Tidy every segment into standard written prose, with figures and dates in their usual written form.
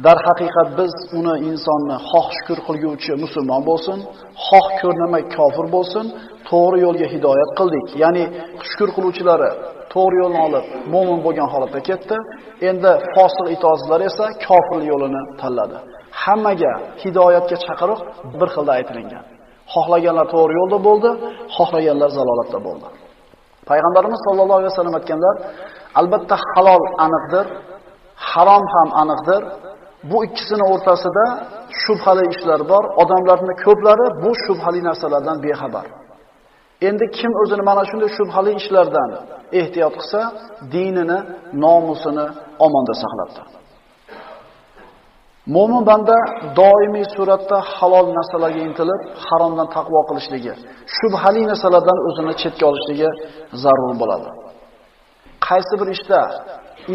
Darhaqiqat biz uni insonni xoh shukr qilguvchi musulmon bo'lsin, xoh ko'rnamay kofir bo'lsin, to'g'ri yo'lga hidoyat qildik. Ya'ni shukr qiluvchilari to'g'ri yo'lni olib, mo'min bo'lgan holatda ketdi. Endi fosiq itoatchilar esa kofir yo'lini tanladi. Hammaga hidoyatga chaqiriq bir xilda aytilgan. Xohlaganlar to'g'ri yo'lda bo'ldi, xohlaganlar zalolatda bo'ldi. Payg'ambarimiz sollallohu alayhi vasallam aytganlar, albatta halol aniqdir, harom ham aniqdir. Bu ikkisini o'rtasida shubhali ishlar bor. Odamlarning ko'plari bu shubhali narsalardan bexabar. Endi kim o'zini mana shunday shubhali ishlardan ehtiyot qilsa, dinini, nomusini omonda saqlabdi. Mo'min banda doimiy suratda halol narsalarga intilib, haromdan taqvo qilishligi, shubhali narsalardan o'zini chetga olishligi zarur bo'ladi. Qaysi bir ishda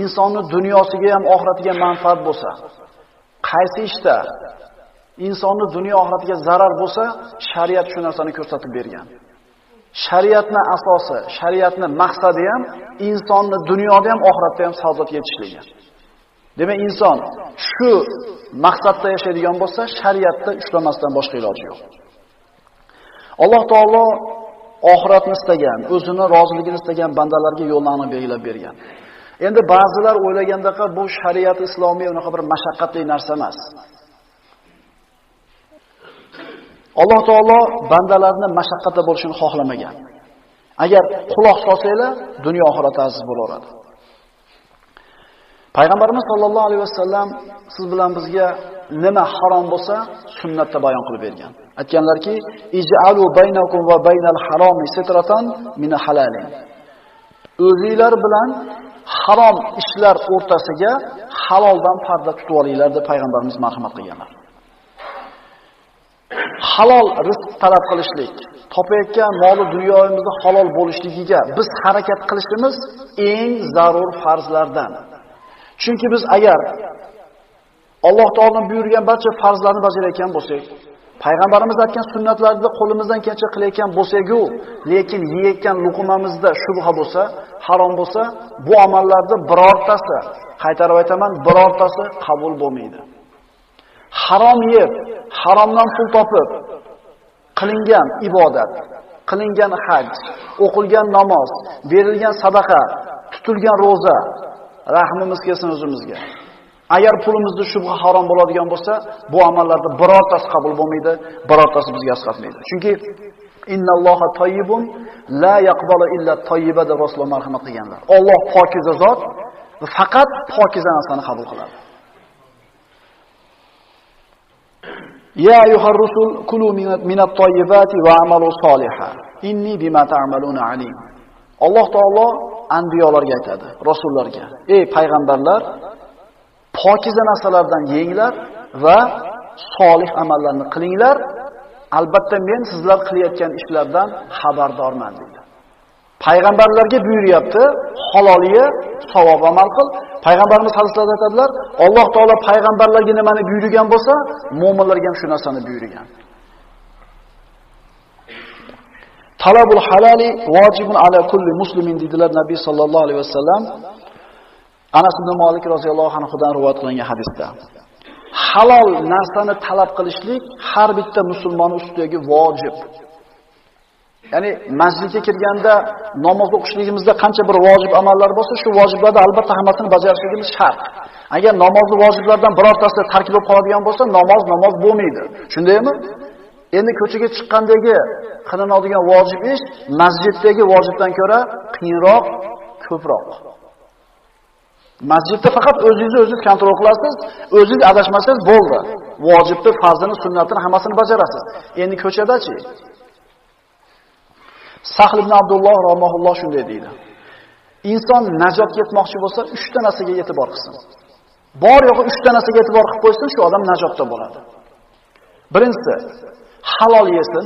insonning dunyosiga ham oxiratiga manfaat bo'lsa, qaysi ishda insonning dunyo oxiratiga zarar bo'lsa, shariat shu narsani ko'rsatib bergan. Shariatning asosi, shariatning maqsadi ham insonni dunyoda ham oxiratda ham saodatga yetishligi. Demak, inson shu maqsadda yashaydigan bo'lsa, shariatda ushlamasdan boshqa iloji yo'q. Alloh taolo oxiratni istagan, o'zini roziligini istagan bandalarga yo'lni aniq belgilab bergan. Endi ba'zilar o'ylagandaqa bu shariat islomiy unaqa bir mashaqqatli narsa emas. Alloh taolo bandalarni mashaqqatda bo'lishini xohlamagan. Agar quloq solsanglar, dunyo oxirat aziz bo'laveradi. Payg'ambarimiz sollallohu alayhi vasallam siz bilan bizga nima harom bo'lsa, sunnatda bayon qilib bergan. Aytganlarki, ij'alu baynakum va baynal haromi sitratan min halalin. O'zingizlar bilan harom ishlar o'rtasiga haloldan parda tutib olinglar deb payg'ambarimiz marhamat qilganlar. Halol rizq talab qilishlik, topayotgan moli dunyoyimizda halol bo'lishligiga biz harakat qilishimiz eng zarur farzlardan. Chunki biz agar Alloh taoloning buyurgan barcha farzlarni bajarayotgan bo'lsak, payg'ambarimiz aytgan sunnatlarni qo'limizdan kelcha qilayotgan bo'lsak-ku, lekin yeyotgan luqmamizda shubha bo'lsa, harom bo'lsa, bu amallarda birortasi, qaytarib aytaman, birortasi qabul bo'lmaydi. Harom yeb, haromdan pul topib qilingan ibodat, qilingan haj, o'qilgan namoz, berilgan sadaqa, tutilgan roza, rahmimiz kelsin o'zimizga. Agar pulimizni shubha harom bo'ladigan bo'lsa, bu amallarda birortasi qabul bo'lmaydi, birortasi bizga asqatmaydi. Chunki innalloha tayyibun la yaqbalu illa tayyiba deb Rasululloh marhamat qilganlar. Alloh pokiza zot va faqat pokiza narsani qabul qiladi. Ya ayyuhar rusul kulu minat tayyibati va amalu solihan. Inni bima ta'maluna alim. Alloh taolo anbiyolarga aytadi, rasullarga: "Ey payg'ambarlar, pokiza narsalardan yenglar va solih amallarni qilinglar. Albatta men sizlar qilayotgan ishlardan xabardorman" dedi. Payg'ambarlarga buyuryapti, haloliga savob amal qil. Payg'ambarimiz hadislarda aytadilar, Alloh taolo payg'ambarlarga nimani buyurgan bo'lsa, mu'minlarga ham shu narsani buyurgan. Talabul halali vojibun ala kulli muslimin dedilar Nabiy sallallohu alayhi vasallam. Anas ibn Malik roziyallohu anhudan rivoyat qilingan hadisda. Halol narsani talab qilishlik har bitta musulmon ustidagi vojib. Ya'ni masjidga kirganda namoz o'qishligimizda qancha bir vojib amallar bo'lsa, shu vojiblarni albatta hammasini bajarishligimiz shart. Agar namozning vojiblardan birortasi tark bo'lib qoladigan bo'lsa, namoz bo'lmaydi. Shundaymi? Endi ko'chaga chiqqandagi qilinadigan vojib ish masjiddagi vojibdan ko'ra qiyinroq, ko'proq. Masjidda faqat o'zingiz kontrol qilasiz, o'zingiz adashmasangiz bo'ldi. Vojibni, farzini, sunnatini hammasini bajarasiz. Endi ko'chadachi? Sahl ibn Abdulloh rahimahulloh shunday deydi. Inson najotga yetmoqchi bo'lsa, 3 ta narsaga e'tibor qilsin. Bor yo'g'i 3 ta narsaga e'tibor qilib qo'ysin, shu odam najotda bo'ladi. Birinchisi, halol yesin.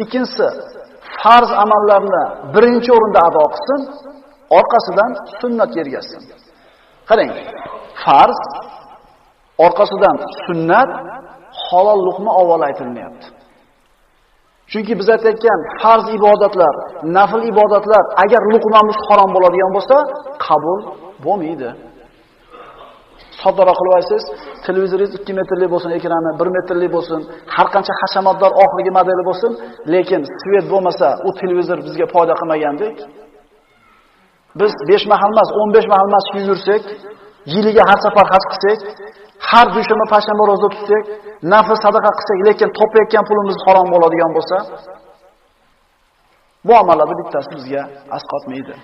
Ikkinchisi, farz amallarni birinchi o'rinda ado qilsin, orqasidan sunnat yergasin. Qarang, farz, orqasidan sunnat, halol luqma avval aytilmayapti. Chunki biz aytayotgan farz ibodatlar, nafl ibodatlar agar luqmamiz harom bo'ladigan bo'lsa, qabul bo'lmaydi. Soddaroq qilib aytsangiz, televizoringiz 2 metrlik bo'lsin, ekrani 1 metrlik bo'lsin, har qancha hashamatdor oxirgi modeli bo'lsin, lekin svet bo'lmasa, u televizor bizga foyda qilmagandek. Biz 5 mahal emas, 15 mahal masjidga yursak, yiliga har safar haj qilsak, har dushanba, payshanba roza tutsak, nafl sadaqa qilsak, lekin topayotgan pulimiz harom bo'ladigan bo'lsa, bu amallarning bittasi bizga asqotmaydi.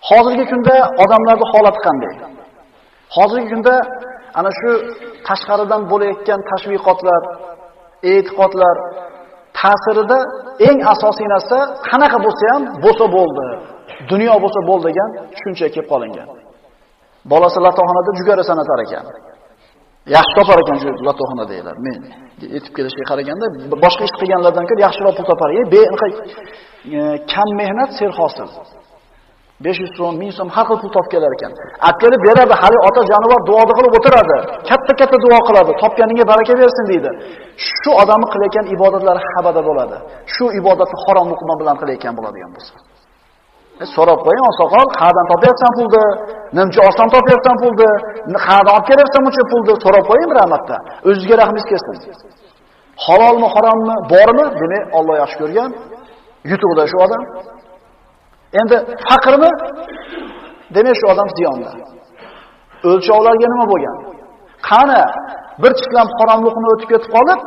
Hozirgi kunda odamlarning holati qanday? Hozirgi kunda ana shu tashqaridan bo'layotgan tashviqotlar, e'tiqodlar ta'sirida eng asosiy narsa qanaqa bo'lsa ham bo'lsa bo'ldi. Dunyo bo'lsa bo'ldi degan tushuncha kelib qolingan. Bolasi latoxonada jugara sanatar ekan. Yaxshi topar ekan shu latoxona deylar. Men yetib kelishga qaraganda boshqa ish qilganlardan ko'ra yaxshiroq pul topar. Kam mehnat ser hosil. 500 so'm, 1000 so'm har xil pul topib kelar ekan. Akali beradi, hali ota jonivor duoda qilib o'tiradi. Katta-katta duo qiladi. Topganingga baraka bersin deydi. Shu odamning qilayotgan ibodatlari habada bo'ladi. Shu ibodatni harom luqma bilan qilayotgan bo'ladigan bo'lsa. So'rab qo'ying, oqsoqol, qayerdan topyapsan pulni? Nimcha oston topyapsan pulni? Qayerdan olib kelyapsan buncha pulni? So'rab qo'ying rahmatda. O'zingizga rahmingiz kelsin. Halolmi, harommi, bormi? Demak, Alloh yaxshi ko'rgan. Yutuqda shu odam. Endi faqirmi? Demak, shu odam ziyonda. O'lchovlarga nima bo'lgan? Qani bir chiklam harom luqma o'tib ketib qolib,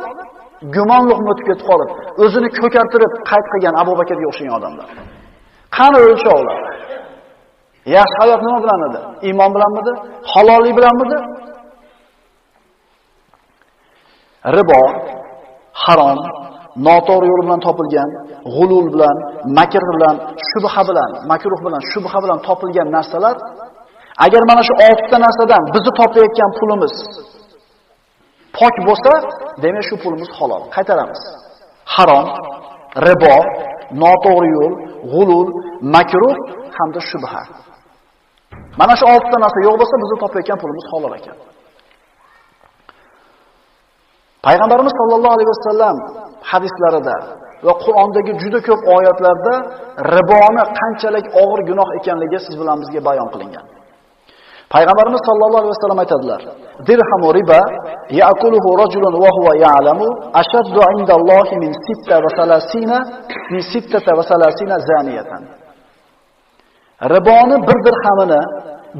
gumon luqma o'tib ketib qolib, o'zini ko'kartirib qayt qilgan Abu Bakrga o'xshagan odamlar. Qani o'lchovlar? Yaxshi hayot nima bilan edi? Iymon bilanmidi? Halollik bilanmidi? Ribo, harom, noto'g'ri yo'l bilan topilgan, g'ulul bilan, makr bilan, shubha bilan, makruh bilan, shubha bilan topilgan narsalar, agar mana shu 6 ta narsadan bizni topayotgan pulimiz pok bo'lsa, demak shu pulimiz halol. Qaytaramiz. Harom, ribo, noto'g'ri yo'l, g'ulul, makruh hamda shubha. Mana shu 6 ta narsa yo'q bo'lsa, bizni topayotgan pulimiz halol ekan. Payg'ambarimiz sollallohu alayhi vasallam hadislarida va Qur'ondagi juda ko'p oyatlarda riboni qanchalik og'ir gunoh ekanligi siz bilan bizga bayon qilingan. Payg'ambarimiz sollallohu alayhi vasallam aytadilar: "Dirhamu riba ya'kuluhu rajulun wa huwa ya'lamu ashaddu 'inda Allohi min 36 zaniyatan." Riboni bir dirhamini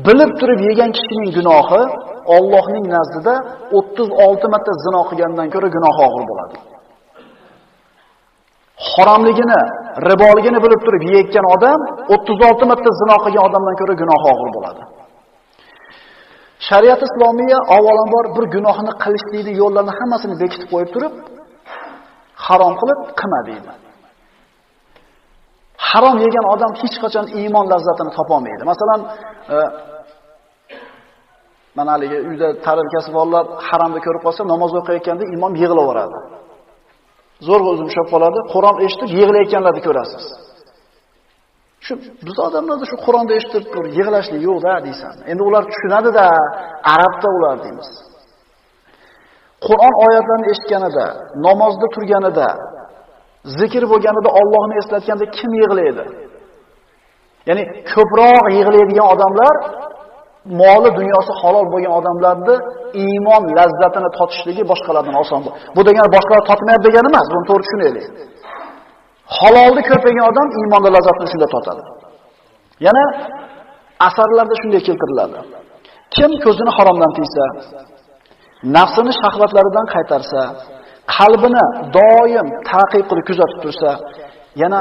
bilib turib yegan kishining gunohi Allohning nazdida 36 marta zino qilgandan ko'ra gunohi og'ir bo'ladi. Haromligini, riboligini bilib turib yeyotgan odam 36 marta zino qilgan odamdan ko'ra gunohi og'ir bo'ladi. Shariat islomiya avvalambor bir gunohni qilishlikning yo'llarini hammasini bekitib qo'yib turib, harom qilib qilma deydi. Harom yegan odam hech qachon iymon lazzatini topa olmaydi. Masalan, mana haligi uyda tarbiya borlar haromni ko'rib qolsa, namoz o'qiyotganda imom yig'laveradi. Zo'rg'a o'zim ushlab qoladi, Qur'on eshitib yig'layotganlarni ko'rasiz. Shu biz odamlarda shu Qur'onni eshitib yig'lashlik yo'q-da deysan. Endi ular tushunadi-da, arabda ular deymiz. Qur'on oyatlarini eshitganida, namozda turganida, zikr bo'lganida Allohni eslatganda kim yig'laydi? Ya'ni ko'proq yig'laydigan odamlar moli dunyosi halol bo'lgan odamlarni iymon lazzatini totishligi boshqalardan oson. Bu degani boshqalar totmaydi degani emas, buni to'g'ri tushunaylik. Halolni ko'p yegan odam iymonda lazzatini shunda totadi. Yana asarlarda shunday keltiriladi. Kim ko'zini haromdan tiysa, nafsini shahvatlaridan qaytarsa, qalbini doim ta'qib qilib kuzatib tursa, yana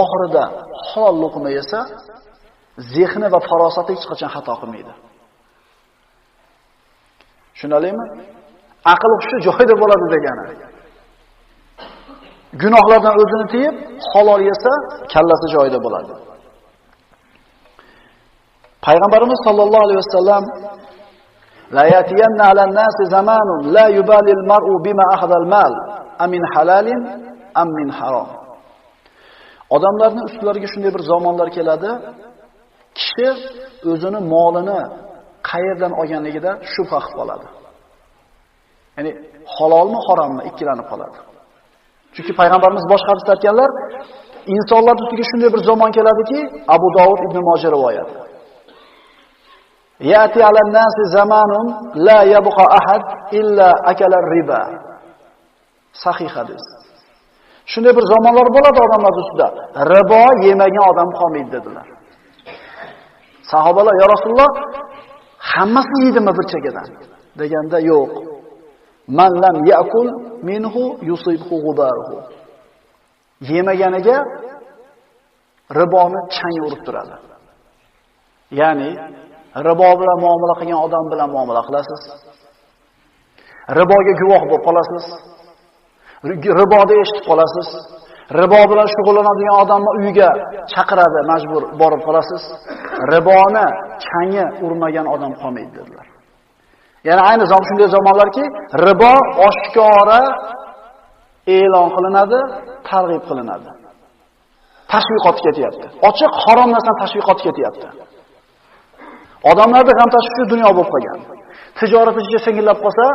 oxirida halol luqma yesa, zehni va farosati hech qachon xato qilmaydi. Tushunalingmi? Aql hushi joyida bo'ladi degani. Gunohlardan o'zini tiyib, halol yesa, kallasi joyida bo'ladi. Payg'ambarimiz sollallohu alayhi vasallam la yatiyanna 'alan nasi zamanun la yubali al-mar'u bima akhadha al-mal amin halalin am min harom. Odamlarning ustlariga shunday bir zamonlar keladi, kishi o'zini molini qayerdan olganligida shubha qilib qoladi. Ya'ni halolmi, harommi ikkilanib qoladi. Chunki payg'ambarimiz boshqa hadisda aytganlar, insonlar ustiga shunday bir zamon keladiki, Abu Dovud ibn Moja rivoyat. Ya'ti 'alan nasi zamanun la yabqa ahad illa akala riba. Sahih hadis. Shunday bir zamonlar bo'ladi odamlar ustida. Ribo yemagan odam qolmaydi dedilar. Sahobalar, "Ya Rasululloh, hammasi yeydimi bir chekkadan?" deganda, "Yo'q. Man lam ya'kul minhu yusibhu ghubaruhu." Yemaganiga riboni chang urib turadi. Ya'ni ribo bilan muomala qilgan odam bilan muomala qilasiz. Riboga guvoh bo'lib qolasiz. Riboda eshitib qolasiz. Ribo bilan shug'ullanadigan odamni uyiga chaqiradi, majbur borib qolasiz. Riboni changi urmagan odam qolmaydi dedilar. Ya'ni ayni zamon shunday zamonlarki, ribo oshkora e'lon qilinadi, targ'ib qilinadi. Tashviqot ketyapti. Ochiq harom narsani tashviqot ketyapti. Odamlarda ham tashviqi dunyo bo'lib qolgan. Tijorat ichiga singillab qolsa,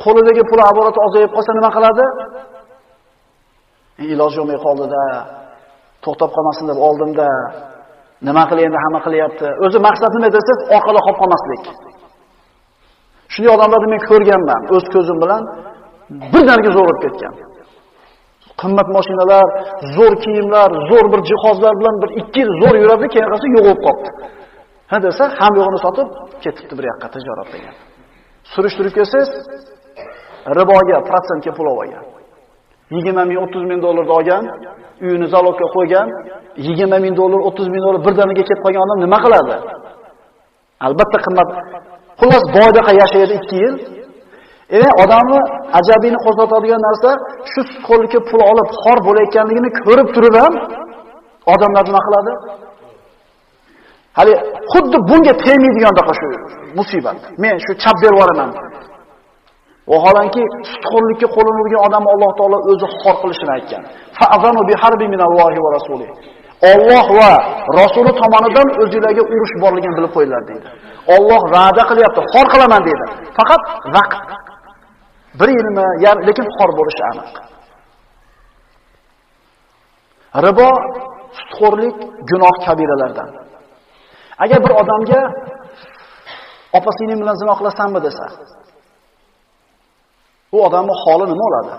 qo'lidagi pul aborati ozayib qolsa nima qiladi? Iloji yo'qmay qoldi-da, to'xtab qolmasin deb oldimda, nima qilay endi, hamma qilyapti. O'zi maqsad nima desangiz, orqada qolib qolmaslik. Shunday odamlarni men ko'rganman, o'z ko'zim bilan birdaniga zo'r bo'lib ketgan. Qimmat mashinalar, zo'r kiyimlar, zo'r bir jihozlar bilan bir 2 yil zo'r yuradi, keyin qolsa yo'q bo'lib qoldi. Ha desa, ham yo'g'ini sotib ketibdi bir yoqqa tijorat degan. Surishtirib kelsangiz, riboga, protsentga pul olgan. 20 ming, 30 ming dollarni olgan, uyini zalogga qo'ygan, 20 ming dollar, 30 ming dollar birdaniga ketib qolgan odam nima qiladi? Albatta qimmat. Xullas boydaqa yashaydi 2 yil. Odamni ajabini qo'zg'atadigan narsa shu qo'lga pul olib xor bo'layotganligini ko'rib turib ham odamlar nima qiladi? Hali xuddi bunga tegmaydigandaqa shu musibat. Men shu chap berib yuboraman. Vaholanki sutxo'rlikka qo'llanadigan odamni Alloh taolo o'zi xor qilishini aytgan. Fa'azanu biharbi minallohi va rasuli. Alloh va rasuli tomonidan o'zingizlarga urush borligini bilib qo'yinglar deydi. Alloh va'da qilyapti, xor qilaman deydi. Faqat vaqt. 1 yilmi, lekin xor bo'lishi aniq. Ribo sutxo'rlik gunoh kabiralardan. Agar bir odamga opa-singling bilan zino qilasanmi desa, u odamning holi nima bo'ladi?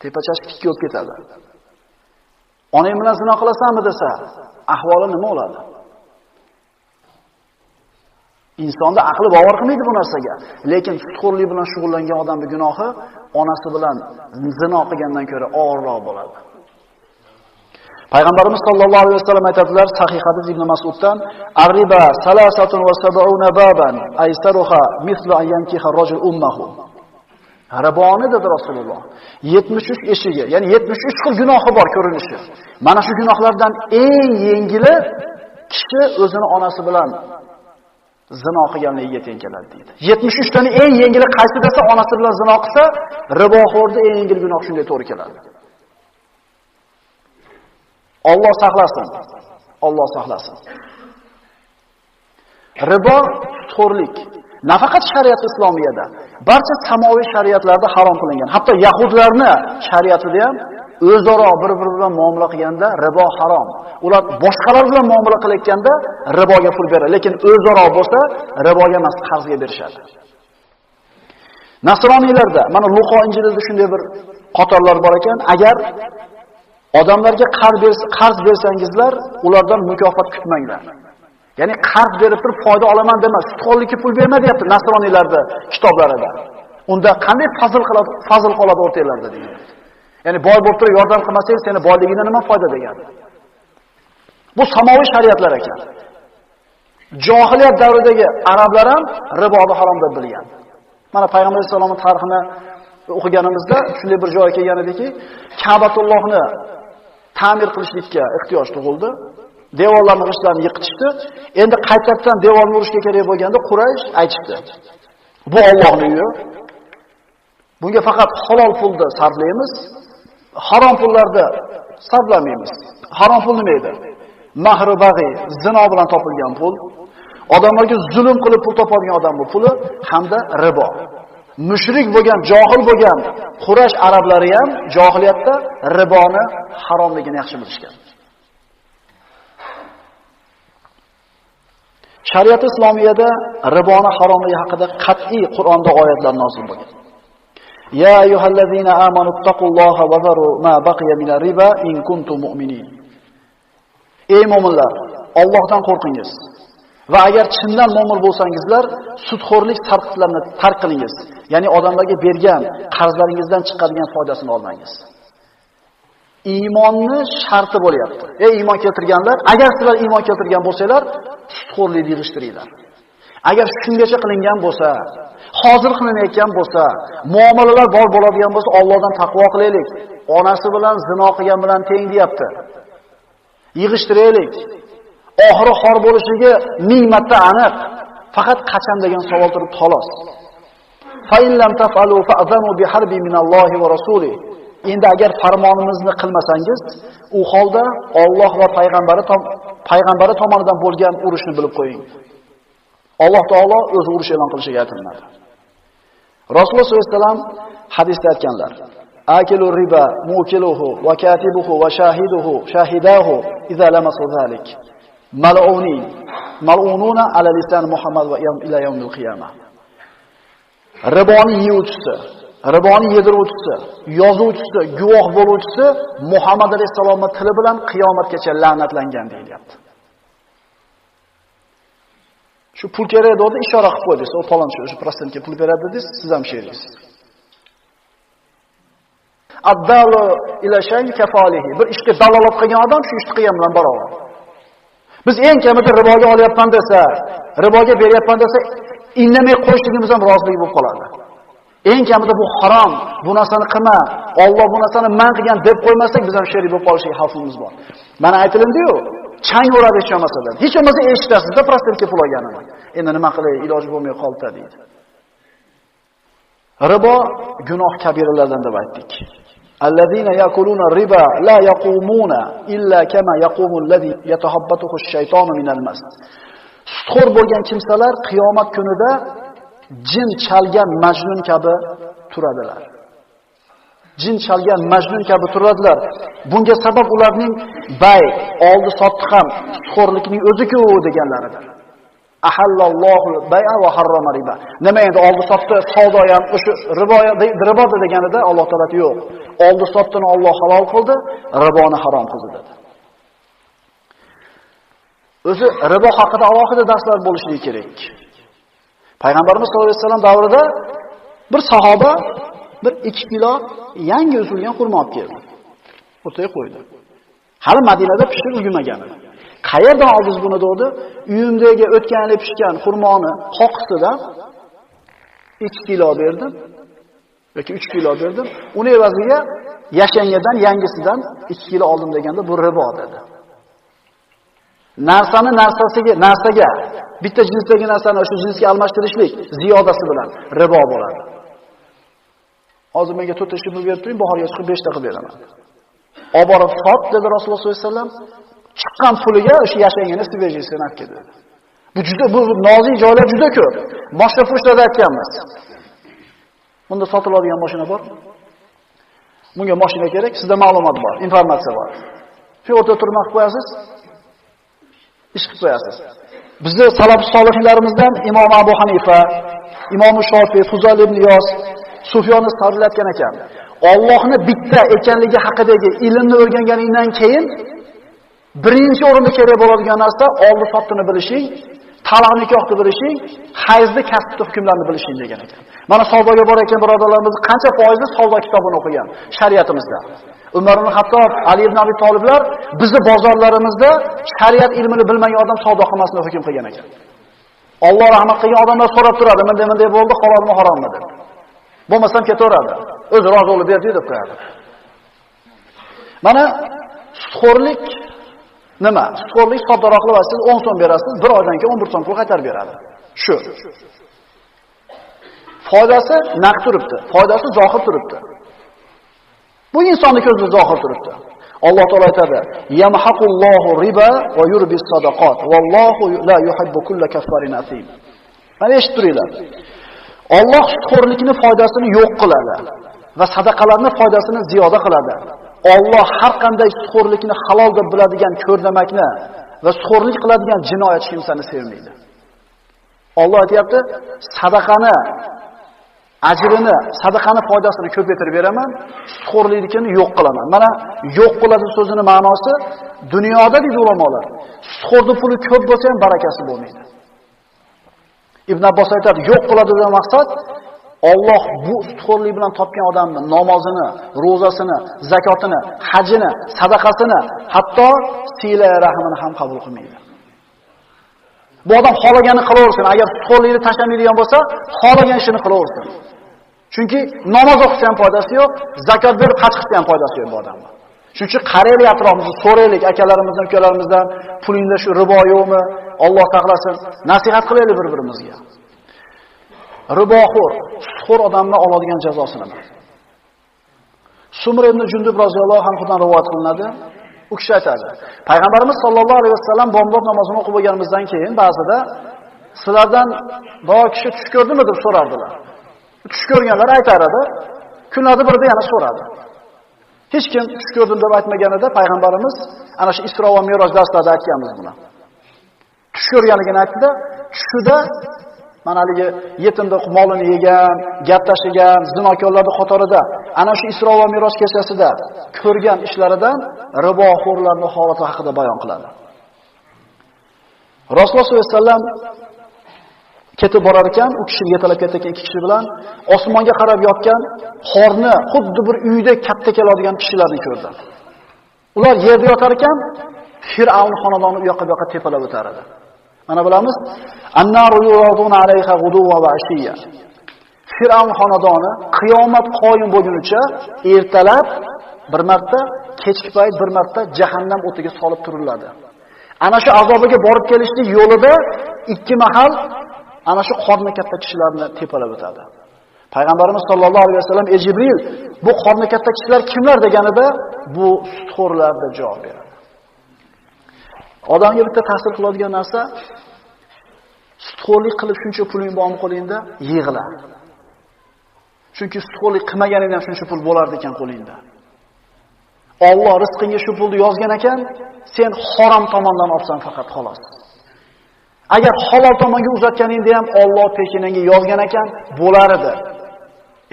Tepachash tikka bo'lib ketadi. Onang bilan zino qilasanmi desa, ahvoli nima bo'ladi? Insonda aqli bavar qilmaydi bu narsaga. Lekin sutxo'rlik bilan shug'ullangan odamning gunohi onasi bilan zino qilgandan ko'ra og'irroq bo'ladi. Payg'ambarimiz sollallohu alayhi vasallam aytadilar, sahih hadis Ibn Mas'uddan, "Ar-riba 73 baban, aysaruha mislu an yankiha rajul ummahu." Riboni dedi Rasululloh. 73 eshigi, ya'ni 73 xil gunohi bor ko'rinishi. Mana shu gunohlardan eng yengili kishi o'zini onasi bilan zino qilganligiga teng keladi deydi. 73 tani eng yengili qaysi desa, onasi bilan zino qilsa, riboxo'rda eng yengil gunoh shunday to'g'ri keladi. Alloh saqlasin. Alloh saqlasin. Ribo sutxo'rlik nafaqat shariat islomiyada, barcha samoviy shariatlarda harom qilingan. Hatto yahudlarni shariatida ham o'zaro bir-biri bilan muomala qilganda ribo harom. Ular boshqalar bilan muomala qilayotganda riboga pul beradi, lekin o'zaro bo'lsa riboga emas, qarzga berishadi. Nasroniylarda, mana Luqo injilida shunday bir qatorlar bor ekan, agar odamlarga qarz bersangizlar, ulardan mukofot kutmanglar. Ya'ni qarz berib turib foyda olaman demas, sutxo'rlikka pul berma deyapti Nasroniylarda kitoblarida. Unda qanday fazl qoladi o'rtalarida deydi. Ya'ni boy bo'lib turib yordam qilmasang, seni boyligingdan nima foyda degan. Bu samoviy shariatlar ekan. Johiliyat davridagi arablar ham riboni harom deb bilgan. Mana Payg'ambar sollallohu alayhi vasallam tarixini o'qiganimizda shunday bir joyga kelgan ediki, Ka'batullohni ta'mir qilishlikka ehtiyoj tug'ildi. Devorlarning g'ishtlarini yiqitishdi. Endi qaytadan devorni urishga kerak bo'lganda Quraysh aytishdi. Bu Allohning uyi. Bunga faqat halol pulni sarflaymiz, harom pullarni sarflamaymiz. Harom pul nima edi? Mahri bag'i, zino bilan topilgan pul, odamlarga zulm qilib pul topadigan odamning puli hamda ribo. Mushrik bo'lgan, johil bo'lgan Quraysh arablari ham johiliyatda riboni haromligini yaxshi bilishgan. Shariat islomiyada riboni haromligi haqida qat'iy Qur'onda oyatlar nozil bo'lgan. Ya ayyuhallazina amanu taqulloha va zaru ma baqiya minar riba in kuntum mu'minin. Ey mu'minlar, Allohdan qo'rqingiz va agar chindan mu'min bo'lsangizlar, sudxo'rlik sarqitlarini tark qilingiz. Ya'ni odamlarga bergan qarzlaringizdan chiqadigan foydasini olmangiz. Iymonni sharti bo'lyapti. Ey iymon keltirganlar, agar sizlar iymon keltirgan bo'lsanglar, sudxo'rlikni yig'ishtiringlar. Agar shungacha qilingan bo'lsa, hozir qilinayotgan bo'lsa, muomalalar bor bo'ladigan bo'lsa, Allohdan taqvo qilaylik. Onasi bilan zino qilgan bilan teng deyapti. Yig'ishtiraylik. Oxiri xor bo'lishligi ming marta aniq. Faqat qachon degan savol turib xolos. Fa in lam taf'alu fa'zanu bi harbi minallohi va rasulihi. Endi agar farmonimizni qilmasangiz, u holda Alloh va payg'ambari tomonidan bo'lgan urushni bilib qo'ying. Alloh taolo o'zi urush e'lon qilishiga aytiladi. Rasululloh sollallohu alayhi vasallam hadisda aytganlar: "Akilu riba mukiluhu va katibuhu va shahidahu idza lamasu zalik. Mal'ununa ala lisan Muhammad va ila yawmil qiyamah." Riboni yeyuvchisi, riboni yediruvchisi, yozuvchisi, guvoh bo'luvchisi Muhammad alayhisolamning tili bilan qiyomatgacha la'natlangan deyilyapti. Shu pul kerak deganda ishora qilib qo'ydingiz. O falonchi o'sha prosentga pul beradi dedingiz, siz ham sherisiz. Addalu ila shay kafalihi. Bir ishga dalolat qilgan odam shu ishni qilgan bilan barobar. Biz eng kamida riboga olyapman desa, riboga beryapman desa, indamay qo'yishligimiz ham rozilik bo'lib qoladi. Eng kamida bu harom, bu narsani qilma, Alloh bu narsani man qilgan deb qo'ymasak, biz ham sherik bo'lib qolishga xavfimiz bor. Mana aytilindi-yu, chang uradi hech bo'lmasa. Hech bo'lmasa eshitasiz-da prosentga pul olganini. Endi nima qilay, iloji bo'lmay qoldi deydi. Ribo gunoh kabiralardan deb aytdik. Allazina yakuluna riba la yaqumuna illa kama yaqumu allazi yatahabbatuhu ash-shaytonu minal mas. Sudxo'r bo'lgan kimsalar qiyomat kunida jin chalgan majnun kabi turadilar. Jin chalgan majnun kabi turadilar. Bunga sabab ularning oldi sotdi ham sudxo'rlikning o'zi-ku deganlaridir. Ahallallohu bay'a va harrama riba. Nima endi oldi sotdi savdo ham o'sha ribo deganida Alloh taolo yo'q. Oldi sotdini Alloh halol qildi, riboni harom qildi dedi. O'zi ribo haqida alohida darslar bo'lishi kerak. Payg'ambarimiz sollallohu alayhi vasallam davrida bir sahoba bir 2 kilo yangi uzilgan xurmo olib keldi. O'rtaga qo'ydi. Hali Madinada pishirib ulgurmagan. Qayerdan oldingiz buni dedi? Uyimdagi o'tgan yil pishgan xurmoni qoqisidan 2 kilo berdim yoki 3 kilo berdim. Uni evaziga yashangandan yangisidan 2 kilo oldim deganda bu ribo dedi. Narsaga bitta jinsdagi narsani o'sha jinsga almashtirishlik ziyodasi bilan ribo bo'ladi. Hozir menga 4 ta pul berib turing, bahorga chiqib 5 ta qilib beraman. Olib borib sot dedi Rasululloh sollallohu alayhi vasallam. Chiqqan puliga o'sha yashangani svejisini olib keldi. Bu nozik joylar juda ko'p. Boshqa fushlarda aytganmiz. Bunda sotiladigan mashina bor. Bunga mashina kerak, sizda ma'lumot bor, informatsiya bor. Shu o'rtada turib qilib qo'yasiz. Ish qilib qo'yasiz. Bizning salaf solihlarimizdan Imom Abu Hanifa, Imom Shofiy, Fuzal ibn Iyos, Sufyon as-Savriy aytgan ekan. Allohni bitta ekanligi haqidagi ilmni o'rganganingdan keyin birinchi o'rinda kerak bo'ladigan narsa oldi sotdini bilishing, taloq nikohni bilishing, hayzli kasbni hukmlarini bilishing degan ekan. Mana savdoga borayotgan birodarlarimiz qancha foizli savdo kitobini o'qigan shariatimizda. Umar ibn Hattob, Ali ibn Abi Toliblar bizni bozorlarimizda shariat ilmini bilmagan odam savdo qilmasini hukm qilgan ekan. Alloh rahmat qilgan odamlar so'rab turadi, bunday bo'ldi, halolmi, harommi deb. Bo'lmasam ketaveradi. O'zi rozi bo'lib berdi deb qo'yadi. Mana sudxo'rlik nima? Sudxo'rlik soddaroq qilasiz, 10 so'm berasiz, bir oydan keyin 11 so'm pul qaytarib beradi. Shu. Foydasi naqd turibdi, foydasi zohir turibdi. Bu insonning ko'zida zohir turibdi. Alloh taolo aytadi: "Yamhaqullohu riba va yurbis sadaqat, vallohu la yuhibbu kulla kaffarin asim." Mana eshitib turinglar. Alloh sudxo'rlikning foydasini yo'q qiladi va sadaqalarning foydasini ziyoda qiladi. Alloh har qanday sudxo'rlikni halol deb biladigan ko'rnamakni va sudxo'rlik qiladigan jinoyatchi kimsani sevmaydi. Alloh aytayapti, sadaqani ajrini, sadaqani foydasini ko'paytirib beraman, sutxo'rlikni yo'q qilaman. Mana yo'q qiladi so'zining ma'nosi dunyoda deydi ulamolar. Sutxo'rning puli ko'p bo'lsa ham barakasi bo'lmaydi. Ibn Abbos aytadi, yo'q qiladi degan maqsad Alloh bu sutxo'rlik bilan topgan odamni namozini, ro'zasini, zakotini, hajini, sadaqasini, hatto sila rahmini ham qabul qilmaydi. Bu odam xohlaganini qilaversin. Agar sutxo'rlikni tashlamaydigan bo'lsa, xohlagan ishini qilaversin. Chunki namoz o'qisa ham foydasi yo'q, zakot berib haj qilsa ham foydasi yo'q bu odamga. Shuning uchun qaraylik atrofimizga, so'raylik akalarimizdan, ukalarimizdan, pulingda shu ribo yo'qmi? Alloh saqlasin. Nasihat qilaylik bir-birimizga. Riboxo'r, sutxo'r odamni oladigan jazosi nima? Sumr ibn Jundub roziyallohu anhudan rivoyat qilinadi. U kishi aytadi, Payg'ambarimiz sollallohu alayhi vasallam bomdod namozini o'qib bo'lganimizdan keyin ba'zida sizlardan biror kishi tush ko'rdimi deb so'rardilar. Tush ko'rganlar aytar edi, kunlarda birida yana so'radi. Hech kim tush ko'rdim deb aytmaganida Payg'ambarimiz ana shu Isro va Mi'roj darslarida aytganmiz buni. Tush ko'rganligini aytdi-da, tushida mana haligi yetimda molini yegan, gap tashlagan, zinokorlarning qatorida ana shu Isro va Mi'roj kechasida ko'rgan ishlaridan riboxo'rlarning holati haqida bayon qiladi. Rasululloh sollallohu alayhi vasallam ketib borar ekan, u kishi yetalab ketgan ikki kishi bilan osmonga qarab yotgan qorni xuddi bir uyda katta keladigan kishilarni ko'rdi. Ular yerda yotar ekan, Fir'avn xonadoni u yoqqa bu yoqqa tepalab o'tar edi. Mana bilamiz, annaru yuraduna alayha ghuduwa va ashiya. Fir'avn xonadoni qiyomat qoyim bo'lgunicha ertalab bir marta, kechki payt bir marta jahannam o'tiga solib turiladi. Ana shu azobiga borib kelishlik yo'lida ikki mahal ana shu qorni katta kishilarni tepalab o'tadi. Payg'ambarimiz sollallohu alayhi vasallam Jibril bu qorni katta kishilar kimlar deganida bu sutxo'rlar deb javob beradi. Odamga bitta ta'sir qiladigan narsa sutxo'rlik qilib shuncha puling bormi qo'lingda yig'la. Chunki sutxo'rlik qilmaganingdan shuncha pul bo'lardi ekan qo'lingda. Alloh rizqingga shu pulni yozgan ekan, sen harom tomondan olsan faqat xolos. Agar halol tomonga uzatganingda ham Alloh pekiningga yozgan ekan, bo'lar edi.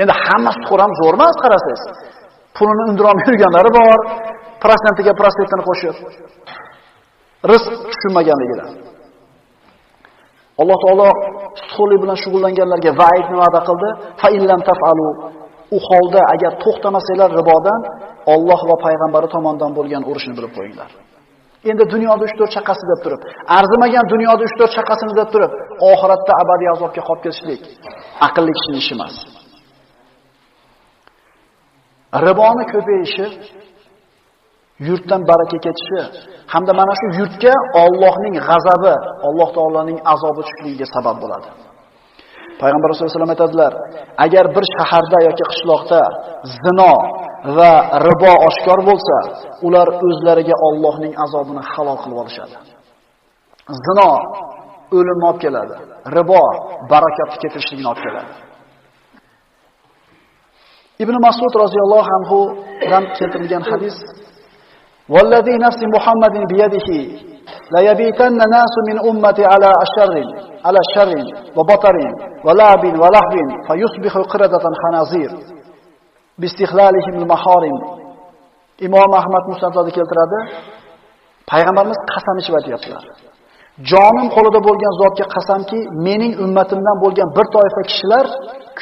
Endi hamma sutxo'r ham zo'r emas qarasangiz. Pulini undirib yurganlari bor, prosentiga prosentini qo'shib. Rizq tushunmaganligidan. Alloh taolo sutxo'rlik bilan shug'ullanganlarga va'idni va'da qildi. Fa illam taf'alu, u holda agar to'xtamasanglar ribodan, Alloh va payg'ambari tomonidan bo'lgan urushni bilib qo'yinglar. Endi dunyoda 3-4 chaqasi deb turib, arzimagan dunyoda 3-4 chaqasini deb turib, oxiratda abadiy azobga qolib ketishlik aqlli kishining ishi emas. Riboni ko'payishi, yurtdan baraka ketishi hamda mana shu yurtga Allohning g'azabi, Alloh taoloning azobi tushishligiga sabab bo'ladi. Payg'ambar sollallohu alayhi vasallam aytadilar, agar bir shaharda yoki qishloqda zino va ribo oshkor bo'lsa, ular o'zlariga Allohning azobini halol qilib olishadi. Zino o'limni olib keladi, ribo barakatni keltirishligini olib keladi. Ibn Mas'ud roziyallohu anhu dan keltirilgan hadis: "Vallazi nafsi Muhammadin biyadihi la yabitanna nasu min ummati ala sharrin wa batarin wa labin wa lahbin fayusbihu qiradatan khanazir bi istihlalihim al-maharim." Imom Ahmad Musnadda keltiradi. Payg'ambarimiz qasam ichib aytayaptilar. Jonim qo'lida bo'lgan zotga qasamki, mening ummatimdan bo'lgan bir toifa kishilar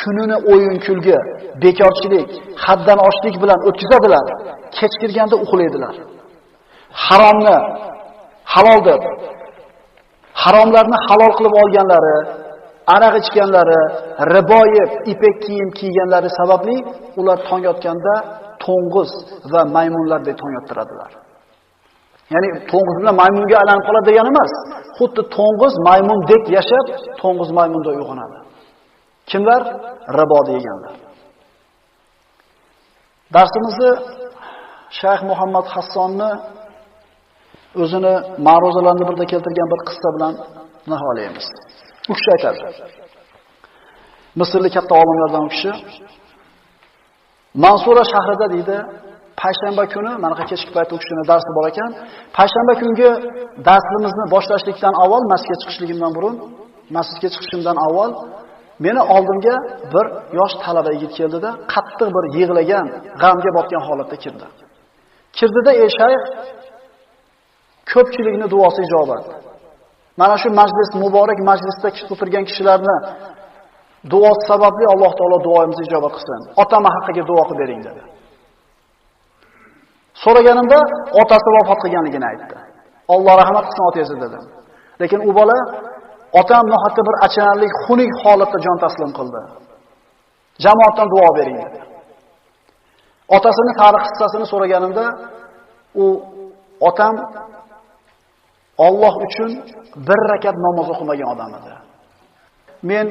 kunini o'yin-kulgi, bekorchilik, haddan oshlik bilan o'tkazadilar. Kechkirganda uxlaydilar. Haromni halol deb, haromlarni halol qilib olganlari, aroq ichganlari, ribo yeb, ipek kiyim kiyganlari sababli ular tong yotganda to'ng'iz va maymunlardek tong yottiradilar. Ya'ni to'ng'iz bilan maymunga aylanib qoladi degani emas. Xuddi to'ng'iz maymundek yashab, to'ng'iz maymunda uyg'onadi. Kimlar? Ribo deganlar. Darsimizni Shayx Muhammad Hassonni o'zini ma'ruzalarni birda keltirgan bir qissa bilan nihoyalaymiz. U kishi aytadi. Misrlik katta olimlardan u kishi Mansura shahrida deydi, payshanba kuni, mana kechki payt u kishining darsi bor ekan, payshanba kungi darsimizni boshlashlikdan avval masjidga chiqishligimdan burun masjidga chiqishimdan avval meni oldimga bir yosh talaba yigit keldida, qattiq bir yig'lagan, g'amga botgan holatda kirdi. Kirdida ey shayx, ko'pchilikni duosi ijobat. Mana shu majlis, muborak majlisda o'tirgan kishilarni duosi sababli Alloh taolo duoyimizni ijobat qilsin. Otama haqqiga duo qilib bering dedi. So'raganimda otasi vafot qilganligini aytdi. Alloh rahmat qilsin otangizni dedim. Lekin u bola otam nohaqqa bir achinarli, xunuk holatda jon taslim qildi. Jamoatdan duo bering dedi. Otasining tarix hissasini so'raganimda u otam Alloh uchun bir rakat namoz o'qimagan odam edi. Men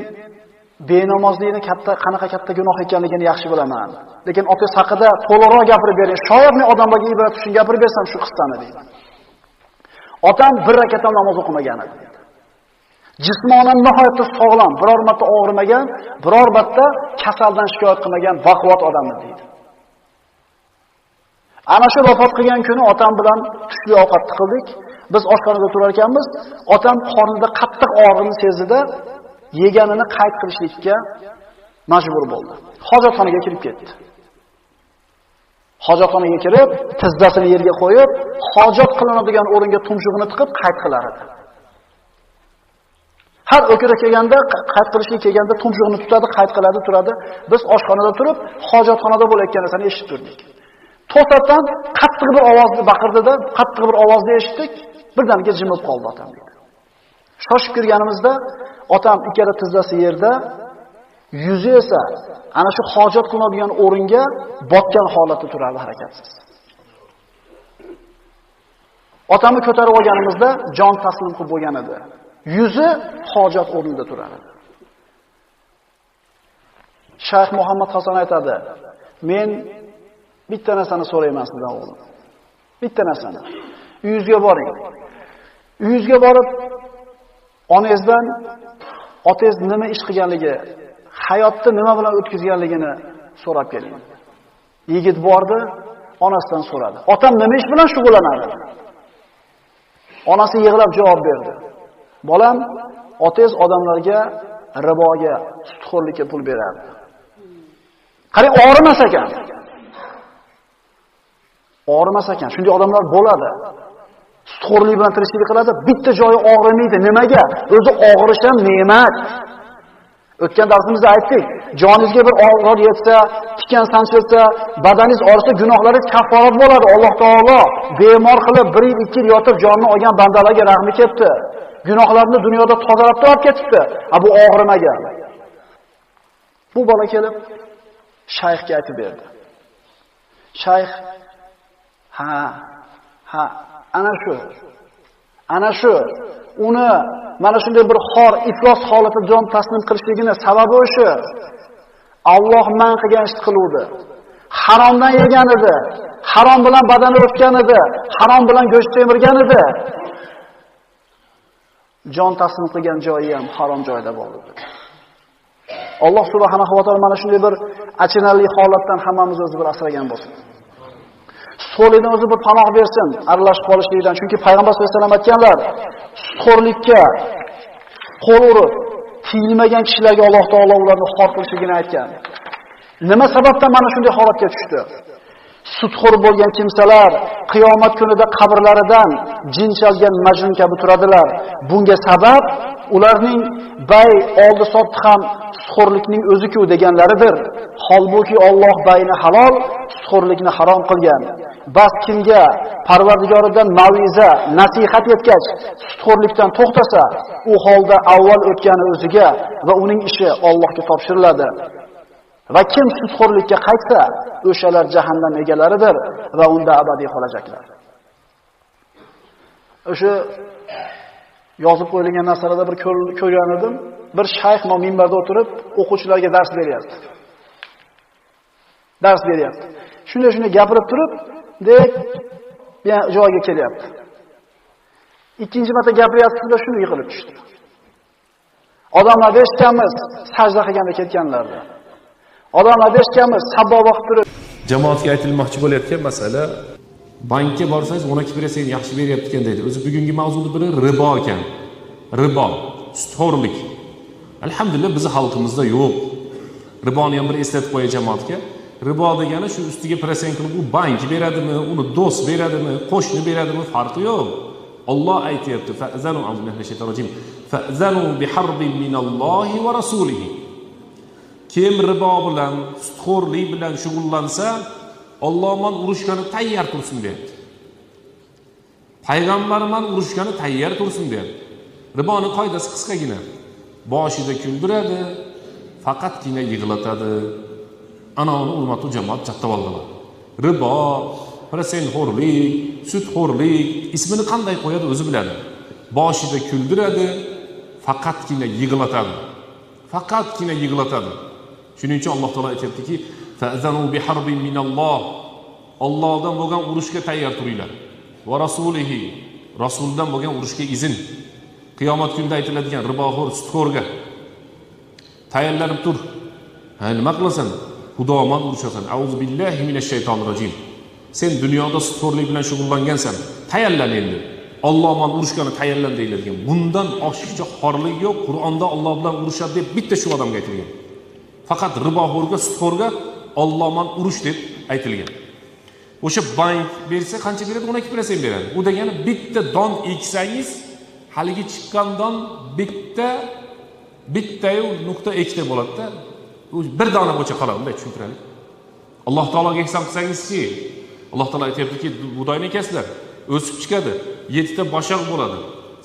benamozlikni qanaqa katta gunoh ekanligini yaxshi bilaman. Lekin otangiz haqida to'liqroq gapirib bering. Shoyat men odamlarga ibrat uchun gapirib bersam shu qissani deydi. Otam bir rakat ham namoz o'qimagan edi. Jismonan nihoyatda sog'lom, biror marta og'rimagan, biror marta kasaldan shikoyat qilmagan baquvvat odam edi. Ana shu vafot qilgan kuni otam bilan tushli ovqat qildik. Biz oshxonada turar ekanmiz, otam qornida qattiq og'riqni sezdida yeganini qayd qilishlikka majbur bo'ldi. Hojatxonaga kirib ketdi. Hojatxonaga kirib, tizzasini yerga qo'yib, hojat qilinadigan o'ringa tumshug'ini tiqib qayd qilar edi. Har o'kira kelganda, qayd qilishga kelganda tumshug'ini tutadi, qayd qiladi, turadi. Biz oshxonada turib, hojatxonada bo'layotgan narsani eshitib turdik. To'satdan qattiq bir ovozni baqirdi-da, qattiq bir ovozni eshitdik, birdaniga jimib qoldi otam dedi. Shoshib kirganimizda otam ikkala tizzasi yerda, yuzi esa ana shu hojat qilinadigan o'ringa botgan holatda turardi, harakatsiz. Otamni ko'tarib olganimizda jon taslim qilib bo'lgan edi. Yuzi hojat o'rnida turardi. Shayx Muhammad Hasan aytadi: "Men bitta narsani so'rayman sizdan o'g'lim. Bitta narsani. Uyingizga boring. Uyingizga borib, onangizdan otangiz nima ish qilganligi, hayotda nima bilan o'tkazganligini so'rab keling." Yigit bordi, onasidan so'radi. "Otam nima ish bilan shug'ullanadi?" Onasi yig'lab javob berdi. "Bolam, otangiz odamlarga riboga, sudxo'rlikka pul berardi. Qarang, og'rimas ekan. Og'rimas ekan. Shunday odamlar bo'ladi. Sudxo'rlik bilan tirikchilik qiladi, bitta joyi og'rimaydi. Nimaga? O'zi og'rish ham ne'mat. O'tgan darsimizda aytdik, joningizga bir og'ir yetsa, tikan sanchilsa, badaningiz og'risa, gunohlaringiz kafforat bo'ladi. Alloh taolo bemor qilib 1 yil 2 yil yotib jonini olgan bandalarga rahmi ketdi. Gunohlarini dunyoda tozalab olib ketibdi. Bu og'rimagan. Bu bola kelib shayxga aytib berdi. Shayx: ha, ana shu uni mana shunday bir xor, iflos holatda jon taslim qilishligini sababi o'sha. Alloh man qilgan ish qiluvdi. Haromdan yegan edi. Harom bilan badani o'tgan edi. Harom bilan go'sht temirgan edi. Jon taslim qilgan joyi ham harom joyda bo'ldi. Alloh subhanahu va taolo mana shunday bir achinarli holatdan hammamizni o'zi bir asragan bo'lsin. Sudxo'rlikdan o'zi bir panoh bersin, aralashib qolishlikdan. Chunki payg'ambar sollallohu alayhi vasallam aytganlar, sudxo'rlikka qo'l urib, tiyilmagan kishilarga Alloh taolo ularni xor qilishligini aytgan. Nima sababdan mana shunday holatga tushdi? Sudxo'r bo'lgan kimsalar qiyomat kunida qabrlaridan jin chalgan majnun kabi turadilar. Bunga sabab ularning bay oldi sotdi ham sudxo'rlikning o'zi-ku deganlaridir. Holbuki Alloh bayni halol, sudxo'rlikni harom qilgan. Bas kimga Parvardigoridan maviza, nasihat yetkach, sudxo'rlikdan to'xtasa, u holda avval o'tgani o'ziga va uning ishi Allohga topshiriladi. Va kim sudxo'rlikka qaytsa, o'shalar jahannam egalaridir va unda abadiy qolajaklar. O'sha yozib qo'yilgan narsalarda bir ko'rgan edim. Bir shayx minbarda o'tirib, o'quvchilarga dars beryapti. Shunday gapirib turib, deb joyiga kelyapti. Ikkinchi marta gapiryapti-da, shuni yiqilib tushdi. Odamlar eshitganmiz, sajda qilganda ketganlardi. Odamlar eshitganmiz, sabbo vaqt turib jamoatga aytilmoqchi bo'layotgan masala, bankka borsangiz 12 bersangiz yaxshi beryapti ekan deydi. O'zi bugungi mavzuning biri ribo ekan. Ribo. sutxo'rlik. Alhamdulillah bizi xalqimizda yo'q. Riboni ham bir eslatib qo'yay jamoatga. Ribo degani shu ustiga prosent qilib u bank beradimi, uni do'st beradimi, qo'shni beradimi farqi yo'q. Alloh aytayapti: "Fa'zanu shaytonir fa'zanu biharbin minallohi va rasulihi." Kim ribo bilan, sutxo'rlik bilan shug'ullansa, Alloh man urushgani tayyor tursin deyapti. Payg'ambar man urushgani tayyor tursin deyapti. Riboning qoidasi qisqagina. Boshida kuldiradi, faqatgina yig'latadi. Ana uni hurmatli jamoat chattavoldilar. Ribo, prosentxo'rlik, sutxo'rlik ismini qanday qo'yadi o'zi biladi. Boshida kuldiradi, faqatgina yig'latadi. Faqatgina yig'latadi. Shuning uchun Alloh taolo aytibdiki: "Fa'zanu biharbin minalloh." Allohdan bo'lgan urushga tayyor turinglar. Va rasulihi, rasuldan bo'lgan urushga izn. Qiyomat kunida aytiladigan riboxo'r, sutxo'rga tayyorlanib tur. Ha, nima qilasan? Xudoman urushasan. Auzu billahi minash shaytonir rojim. Sen dunyoda sutxo'rlik bilan shug'ullangansan. Tayyorlan endi. Alloh man urushgani tayyorlan deyiladigan. Bundan oshiqcha xorlik yo'q. Qur'onda Alloh bilan urushadi deb bitta shu odamga aytilgan. Faqat riboxo'rga, sutxo'rga Alloh man urush deb aytilgan. O'sha bank bersa qancha beradi? 12% beradi. U degani bitta don eksangiz, haligi chiqqandan bittayu nuqta ekda bo'ladi-da. U bir dona bo'cha qoladi, bunday tushuntiraylik. Alloh taologa ehson qilsangizchi, Alloh taolo aytayaptiki, budoyni ekasizlar, o'sib chiqadi, 7 ta boshoq bo'ladi.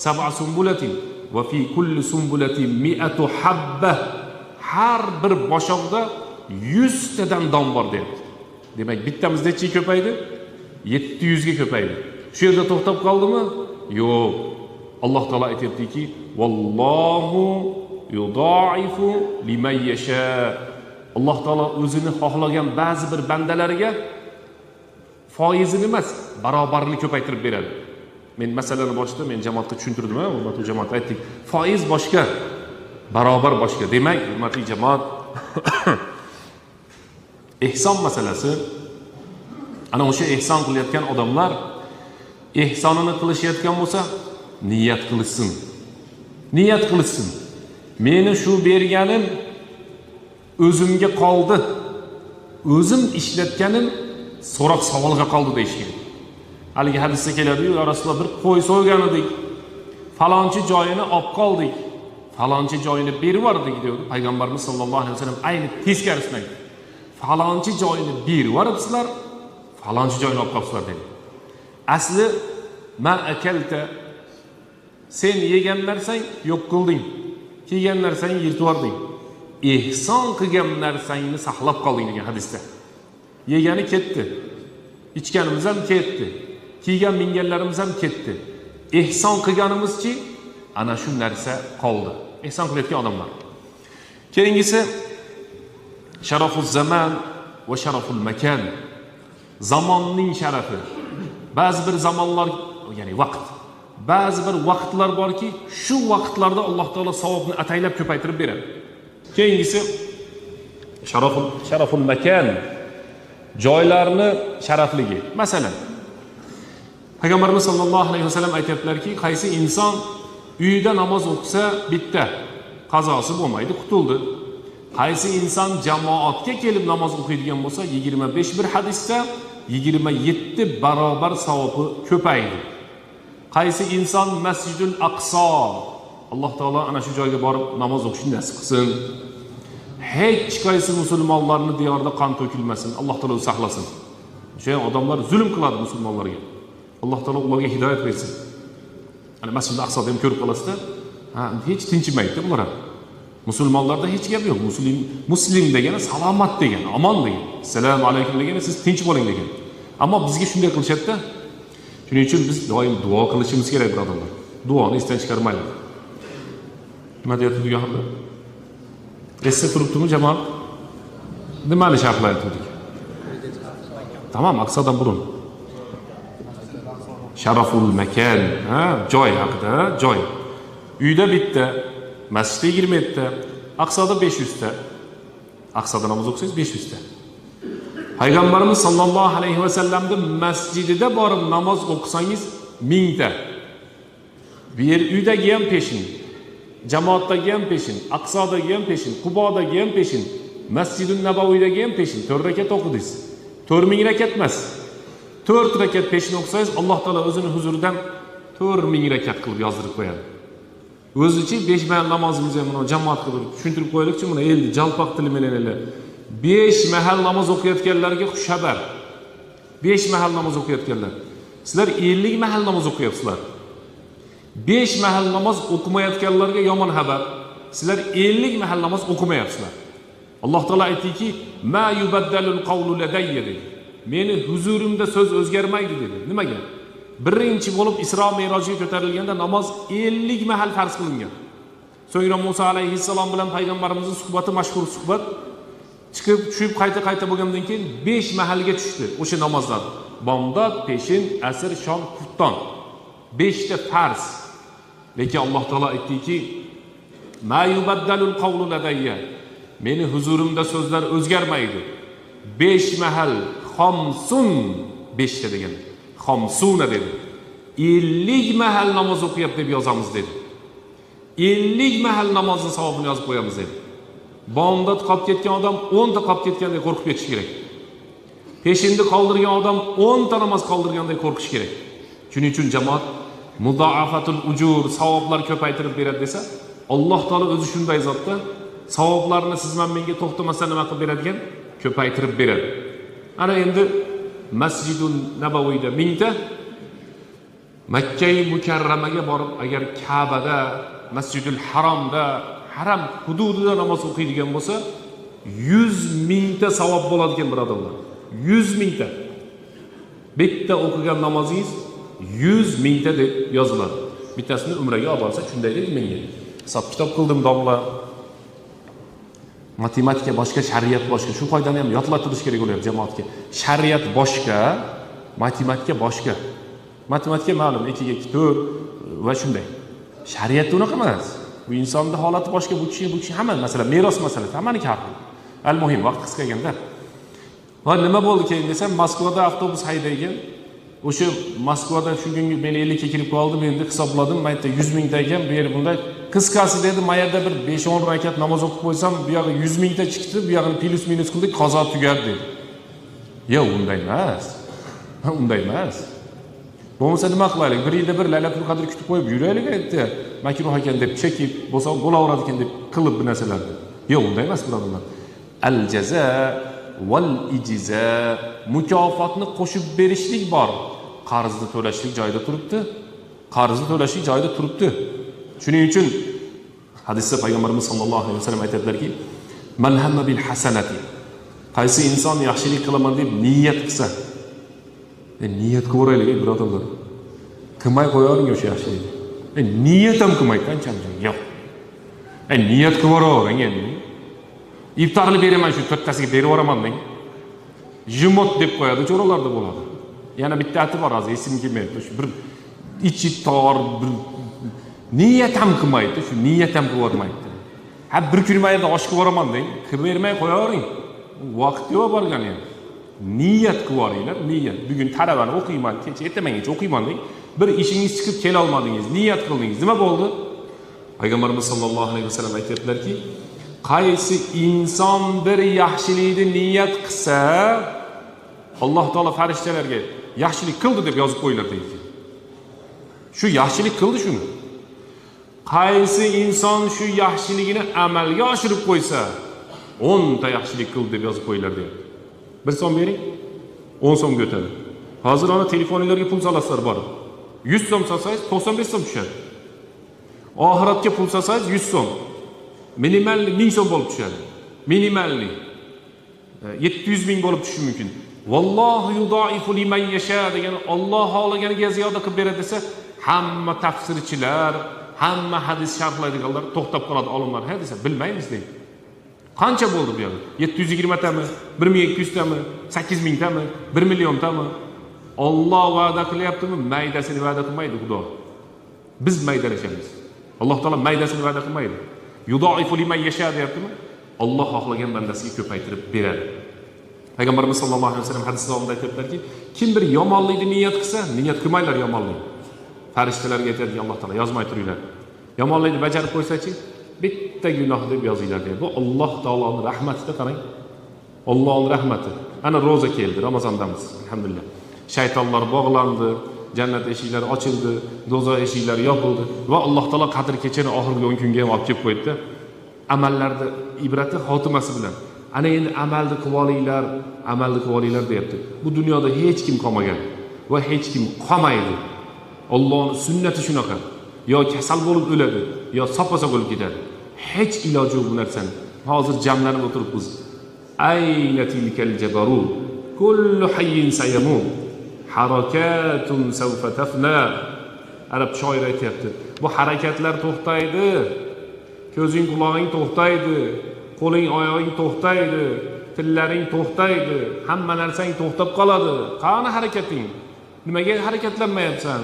Sab'a sumbulatin va fi kulli sumbulatin 100 habba. Har bir boshoqda 100 tadan don bor deyapti. Demak, bittamizda necha ko'paydi? 700 ga ko'paydi. Shu yerda to'xtab qoldimi? Yo'q. Alloh taolo aytayaptiki, "Vallohu yudaifu liman yasha." Alloh taolo o'zini xohlagan ba'zi bir bandalariga foizini emas, barobarni ko'paytirib beradi. Men masalani boshida men jamoatga tushuntirdim, hurmatli jamoat, aytdik. Foiz boshqa, barobar boshqa. Demak, hurmatli jamoat, ehson masalasi, ana o'sha ehson qilayotgan odamlar ehsonini qilishayotgan bo'lsa, niyat qilishsin. Niyat qilishsin. Meni shu berganim o'zimga qoldi. O'zim ishlatganim so'roq savolga qoldi deyish kerak. Haligi hadisda keladi-yu, ya Rasululloh, bir qo'y so'ygan edik. Falonchi joyini olib qoldik. Falonchi joyini berib yubordik dedi. Payg'ambarimiz sollallohu alayhi vasallam ayni teskarisini aytdi. Falonchi joyini berib yuboribsizlar, falonchi joyini olib qolibsizlar dedi. Asli ma akalta, sen yegan narsang yo'q qilding. Kiygan narsang yirtib yubording. Ehson qilgan narsangni saqlab qolding degan hadisda. Yegani ketdi. Ichganimiz ham ketdi. Kiygan minganlarimiz ham ketdi. Ehson qilganimizchi ana shu narsa qoldi. Ehson qilayotgan odamlar. Keyingisi sharafuz zaman va sharaful makan. Zamonning sharafi. Ba'zi bir zamonlar, ya'ni vaqt. Ba'zi bir vaqtlar borki, shu vaqtlarda Alloh taolo savobni ataylab ko'paytirib beradi. Keyingisi sharaful makan. Joylarni sharafligi. Masalan, Payg'ambarimiz sollallohu alayhi vasallam aytibdilarki, qaysi inson uyida namoz o'qisa bitta qazosi bo'lmaydi, qutuldi. Qaysi inson jamoatga kelib namoz o'qiydigan bo'lsa, 25 bir hadisda 27 barobar savobi ko'paydi. Qaysi inson Masjidul Aqso, Alloh taolo ana shu joyga borib namoz o'qishni nasib qilsin. Hech qaysi musulmonlarning diyorida qon to'kilmasin. Alloh taolo saqlasin. O'sha odamlar zulm qiladi musulmonlarga. Alloh taolo ularga hidoyat bersin. Ana Masjidul Aqsoda ham ko'rib qolasizlar. Hech tinchimaydi bular ham. Musulmonlarda hech gap yo'q. Muslim degani salomat degani, omon degani. Assalomu alaykum degani siz tinch bo'ling degani. Ammo bizga shunday qilishadi-da. Shuning uchun biz doim duo qilishimiz kerak, birodarlar. Duoni esdan chiqarmaylik. Nima deyapti bu yoqda? Esse turibdimi jamoat? Nimani sharhlayaptik? Tamam, Aqsodan burun. Sharaful makan, joy haqida, joy. Uyda bitta, masjidda 27 ta, Aqsoda 500 ta. Aqsoda namoz o'qisangiz 500 ta. Payg'ambarimiz sollallohu alayhi vasallamning masjidida borib namoz o'qisangiz 1000 ta. Bu yer uydagi ham peshin. jamoatdagi ham peshin, Aqsodagi ham peshin, Qubodagi ham peshin, Masjidun Nabaviydagi ham peshin. 4 rakat o'qidingiz. 4000 rakat emas. 4 rakat peshin o'qisangiz, Alloh taolo o'zini huzuridan 4000 rakat qilib yozdirib qo'yadi. O'zichi 5 mahal namozimizni ham buni jamoat qilib tushuntirib qo'yaylikchi, buni endi jalpoq tili bilan ele. 5 mahal namoz o'qiyotganlarga xushxabar. 5 mahal namoz o'qiyotganlar. Sizlar 50 mahal namoz o'qiyapsizlar. 5 mahal namoz o'qimayotganlarga yomon xabar. Sizlar 50 mahal namoz o'qimayapsizlar. Alloh taolo aytdiki, "Ma yubaddalul qawlu ladayya" dedi. Meni huzurimda so'z o'zgarmaydi dedi. Nimaga? Birinchi bo'lib Isro Me'rojga ko'tarilganda namoz 50 mahal farz qilingan. So'ngra Musa alayhissalom bilan payg'ambarimizning suhbati mashhur suhbat. Chiqib tushib qayta bo'lgandan keyin 5 mahalga tushdi o'sha namozlar. Bomdod, peshin, asr, shom, xufton. 5 ta farz. Lekin Alloh taolo aytdiki, "Ma yubaddalul qawlu ladayya." Meni huzurimda so'zlar o'zgarmaydi. 5 mahal xomsun 5 ta degan. Xomsuna dedi. 50 mahal namoz o'qiyapti deb yozamiz dedi. 50 mahal namozning savobini yozib qo'yamiz dedi. Bomdod qolib ketgan odam 10 ta qolib ketgandek qo'rqib ketish kerak. Peshinni qoldirgan odam 10 ta namoz qoldirgandek qo'rqish kerak. Shuning uchun jamoat mudoafatul ujur savoblar ko'paytirib beradi desa, Alloh taolo o'zi shunday zotda savoblarni siz menga to'xtamasdan nima qilib beradigan? Ko'paytirib beradi. Ana endi Masjidun Nabaviyda 1000 ta, Makka-i Mukarramaga borib agar Ka'bada, Masjidul Haromda, haram hududida namoz o'qiydigan bo'lsa, 100 000 ta savob bo'ladi ekan birodarlar. 100 000 ta. Bitta o'qigan namozingiz 100 000 ta deb yoziladi. Bittasini umraga olib borsa, shunday dedi menga. Hisob kitob qildim domla. Matematika boshqa, shariat boshqa. Shu qoidani ham yodlatirish kerak bo'lyapti jamoatga. Shariat boshqa, matematika boshqa. Matematika ma'lum 2 ga 2 4 va shunday. Shariat unaqa emas. Bu insonning holati boshqa, bu kishi hamma masala, meros masalasi, hammaning farqi. Al-muhim vaqt qisqaganda. Va nima bo'ldi keyin desam, Moskvada avtobus haydaygan. O'sha Moskvada shu kungi men 50 ga kirib qoldim, endi hisobladim, mayda 100 000 ta ekan, bu yer bunday qisqasi dedi, mayada bir 5-10 rakat namoz o'qib qo'ysam, bu yog'i 100 000 ta chiqdi, bu yog'ini plus minus qildik, qazo tugadi dedi. Yo'q, unday emas. Unday emas. Bo'lmasa nima qilaylik? Bir yilda bir Laylatul Qadr kutib qo'yib yuraylik aytdi. Makruh ekan deb chekib, bo'lsa bo'laveradi ekan deb qilib bu narsalarni. Yo'q, unday emas birodarlar. Al-jaza val ijza, mukofotni qo'shib berishlik bor. Qarzni to'lashlik joyida turibdi. Qarzni to'lashlik joyida turibdi. Shuning uchun hadisda payg'ambarimiz sollallohu alayhi vasallam aytadilarki, "Man hamma bil hasanati." Qaysi inson yaxshilik qilaman deb niyat qilsa, niyat qilib birodarlar. Qilmay qo'yavering o'sha yaxshilikni. Niyat ham qilmay qanchalik yo'q. Niyat qilib yuboravering endi. Iftorni beraman shu 4 tasiga berib yuboraman deng. Jumot deb qo'yadi, cho'ralarda bo'ladi. Yana bitta ati bor, hozir esim kelmayapti. Shu bir ichi tor, bir niyat ham qilmaydi, shu niyat ham qilib yubormaydi. Ha bir kun mayda osh qilib yuboraman deng, qilib bermay qo'yavering. Vaqt yo'q borgan endi. Niyat qilib yuboringlar, niyat. Bugun talabani o'qiyman, kecha ertamangacha o'qiyman deng. Bir ishingiz chiqib kela olmadingiz, niyat qildingiz. Nima bo'ldi? Payg'ambarimiz sollallohu alayhi vasallam aytadilarki, qaysi inson bir yaxshilikni niyat qilsa, Alloh taolo farishtalarga yaxshilik qildi deb yozib qo'yiladi deydi. Shu yaxshilik qildi shuni. Qaysi inson shu yaxshiligini amalga oshirib qo'ysa, 10 ta yaxshilik qildi deb yozib qo'yiladi deydi. 1 so'm bering, 10 so'mga o'tadi. Hozir ona telefoningizga pul solasizlar bor. 100 so'm solsangiz 95 so'm tushadi. Oxiratga pul solsangiz 100 so'm. Minimalli 1000 so'm bo'lib tushadi. Minimalli 700 ming bo'lib tushishi mumkin. Vallohu yudaifu liman yasha degan Alloh xohlaganiga ziyoda qilib beradi desa, hamma tafsirchilar, hamma hadis sharhlaydiganlar to'xtab qoladi olimlar. Ha desa, bilmaymiz deydi. Qancha bo'ldi bu yerda? 720 tami, 1200 tami, 8000 tami, 1 million tami? Alloh va'da qilyaptimi? Maydasini va'da qilmaydi Xudo. Biz maydalashamiz. Alloh taolo maydasini va'da qilmaydi. Yudaifu liman yasha deyaptimi? Alloh xohlagan bandasiga ko'paytirib beradi. Payg'ambarimiz sollallohu alayhi vasallam hadis davomida aytibdilarki, kim bir yomonlikni niyat qilsa, niyat qilmaylar yomonlik. Farishtalarga aytadi Alloh taolo, yozmay turinglar. Yomonlikni bajarib qo'ysa-chi, bitta gunoh deb yozinglar deydi. Bu Alloh taoloning rahmatida qarang. Allohning rahmati. Ana roza keldi, Ramazondamiz. Alhamdulillah. Shaytonlar bog'landi, jannat eshiklari ochildi, do'zax eshiklari yopildi va Alloh taolo Qadr kechani oxirgi 10 kunga ham olib kelib qo'ydi. Amallarda ibrati xotimasi bilan. Ana endi amalni qilib olinglar deyapti. Bu dunyoda hech kim qolmagan va hech kim qolmaydi. Allohning sunnati shunaqa. Yo kasal bo'lib o'ladi, yo sopasa bo'lib ketadi. Hech iloji yo'q bu narsani. Hozir jamlanib o'tiribmiz. Ayna tilkal jabarut. Kullu hayyin sayamut. Harakatun sawfa tafna. Arab shoir aytayapti. Bu harakatlar to'xtaydi. Ko'zing, quloqing to'xtaydi. Qo'ling, oyog'ing to'xtaydi. Tillaring to'xtaydi. Hamma narsang to'xtab qoladi. Qani harakating? Nimaga harakatlanmayapsan?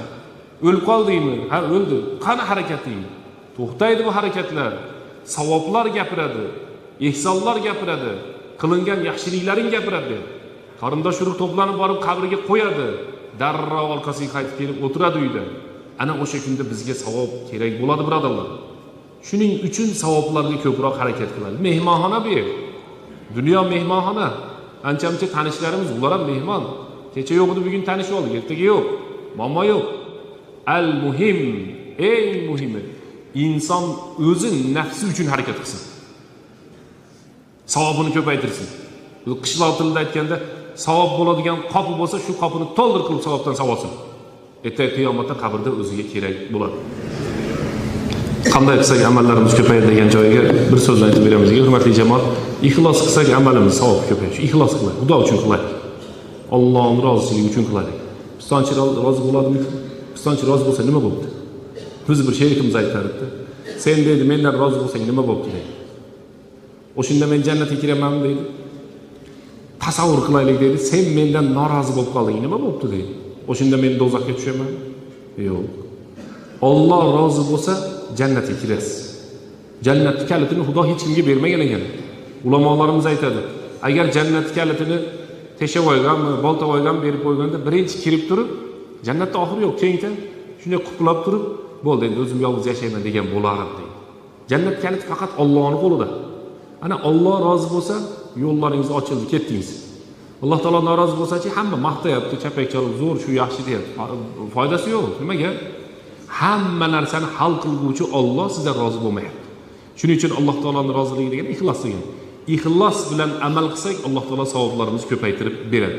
O'lib qoldingmi? Ha, o'ldi. Qani harakating? To'xtaydi bu harakatlar. Savoblar gapiradi, ehsonlar gapiradi, qilingan yaxshiliklaring gapiradi. Qarindosh urug' to'planib borib qabrga qo'yadi. Darrov orqasiga qaytib kelib o'tiradi uyda. Ana o'sha kunda bizga savob kerak bo'ladi, birodarlar. Shuning uchun savoblarga ko'proq harakat qiladi. Mehmonxona bu. Dunyo mehmonxona. Ancha-muncha tanishlarimiz, ular ham mehmon. Kecha yo'q edi, bugun tanishib oldik, ertaga yo'q. Muammo yo'q. Al-muhim, eng muhimi, inson o'zi nafsi uchun harakat qilsin. Savobini ko'paytirsin. Qishloq tilida aytganda, savob bo'ladigan qopi bo'lsa, shu qopini to'ldir qilib savobdan savobsin. Ertaga qiyomatda qabrda o'ziga kerak bo'ladi. Qanday qilsak amallarimiz ko'payadi degan joyiga bir so'z aytib beramiz. Hurmatli jamoat, ixlos qilsak amalimiz savob ko'payadi. Ixlos qilaylik, Xudo uchun qilaylik. Allohning roziligi uchun qilaylik. Pistonchi rozi bo'ladimi? Pistonchi rozi bo'lsa nima bo'ldi? Biz bir sherikimiz aytardi. Sen deydi, mendan rozi bo'lsang nima bo'ldi deydi. O'shunda men jannatga kiramanmi deydi. Tasavvur qilaylik deydi. Sen mendan norozi bo'lib qolding, nima bo'ldi deydi. O'shunda men do'zaxga tushaman? Yo'q. Alloh rozi bo'lsa jannatga kirasiz. Jannat kalitini Xudo hech kimga bermagan ekan. Ulamolarimiz aytadi, agar jannat kalitini teshavoyganmi, boltavoygan berib qo'yganda birinchi kirib turib, jannatda oxiri yo'q, kengdan shunday qutlab turib, bo'ldi, endi o'zim yolg'iz yashayman degan bo'lardi deydi. Jannat kaliti faqat Allohning qo'lida. Ana Alloh rozi bo'lsa, yo'llaringiz ochildi, ketdingiz. Alloh taolo norozi bo'lsa-chi, hamma maqtayapti, chapak chalib, zo'r, shu yaxshi deyapti. Foydasi yo'q. Nimaga? Hamma narsani hal qilguvchi Alloh sizdan rozi bo'lmayapti. Shuning uchun Alloh taoloning roziligi degan ixlos degan. Ixlos bilan amal qilsak, Alloh taolo savoblarimizni ko'paytirib beradi.